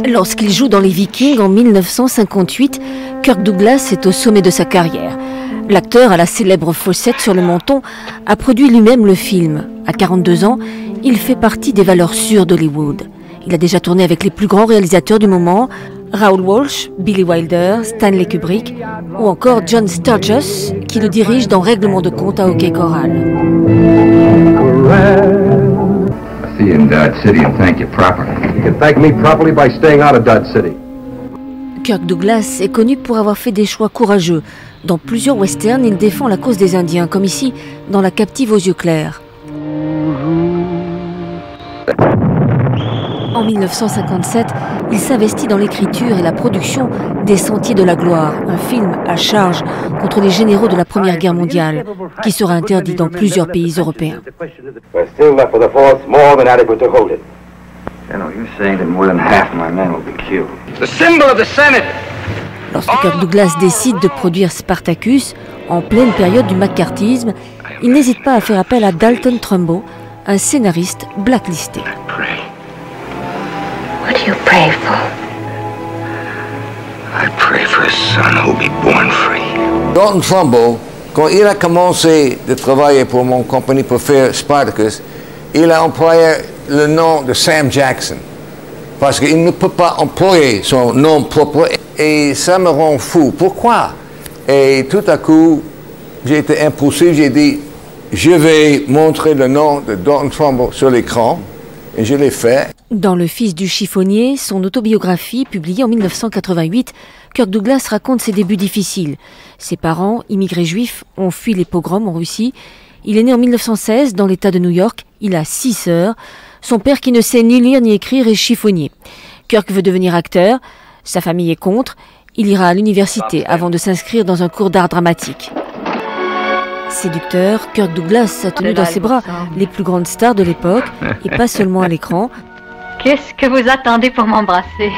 Lorsqu'il joue dans Les Vikings en 1958, Kirk Douglas est au sommet de sa carrière. L'acteur à la célèbre fossette sur le menton a produit lui-même le film. À 42 ans, il fait partie des valeurs sûres d'Hollywood. Il a déjà tourné avec les plus grands réalisateurs du moment, Raoul Walsh, Billy Wilder, Stanley Kubrick ou encore John Sturges, qui le dirige dans Règlement de compte à OK Corral. See you in Dodge City and thank you properly. You can thank me properly by staying out of Dodge City. Kirk Douglas est connu pour avoir fait des choix courageux. Dans plusieurs westerns, il défend la cause des Indiens, comme ici, dans La Captive aux yeux clairs. En 1957, il s'investit dans l'écriture et la production des Sentiers de la Gloire, un film à charge contre les généraux de la Première Guerre mondiale, qui sera interdit dans plusieurs pays européens. Lorsque Kirk Douglas décide de produire Spartacus, en pleine période du macartisme, il n'hésite pas à faire appel à Dalton Trumbo, un scénariste blacklisté. What do you pray for? I pray for a son who'll be born free. Dalton Trumbo, quand il a commencé de travailler pour mon compagnie pour faire Spartacus, il a employé le nom de Sam Jackson. Parce qu'il ne peut pas employer son nom propre et ça me rend fou. Pourquoi? Et tout à coup, j'ai été impulsif, j'ai dit, je vais montrer le nom de Dalton Trumbo sur l'écran. Et je l'ai fait. Dans Le Fils du chiffonnier, son autobiographie publiée en 1988, Kirk Douglas raconte ses débuts difficiles. Ses parents, immigrés juifs, ont fui les pogroms en Russie. Il est né en 1916 dans l'État de New York. Il a 6 sœurs. Son père, qui ne sait ni lire ni écrire, est chiffonnier. Kirk veut devenir acteur. Sa famille est contre. Il ira à l'université avant de s'inscrire dans un cours d'art dramatique. Séducteur, Kirk Douglas a tenu dans ses bras les plus grandes stars de l'époque, et pas seulement à l'écran. Qu'est-ce que vous attendez pour m'embrasser?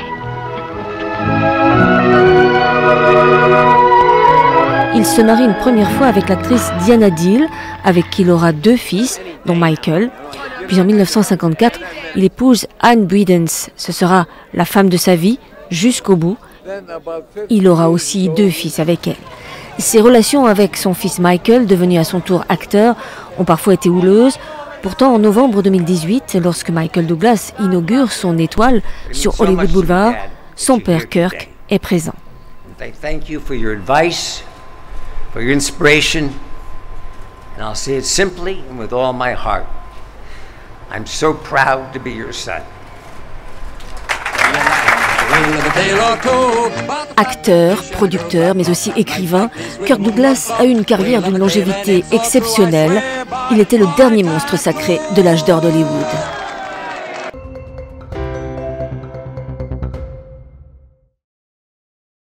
Il se marie une première fois avec l'actrice Diana Deal, avec qui il aura 2 fils, dont Michael. Puis en 1954, il épouse Anne Bredens. Ce sera la femme de sa vie, jusqu'au bout. Il aura aussi 2 fils avec elle. Ses relations avec son fils Michael, devenu à son tour acteur, ont parfois été houleuses. Pourtant, en novembre 2018, lorsque Michael Douglas inaugure son étoile sur Hollywood Boulevard, son père Kirk est présent. I thank you for your advice, for your inspiration, and I'll say it simply and with all my heart. I'm so proud to be your son. Acteur, producteur, mais aussi écrivain, Kirk Douglas a eu une carrière d'une longévité exceptionnelle. Il était le dernier monstre sacré de l'âge d'or d'Hollywood.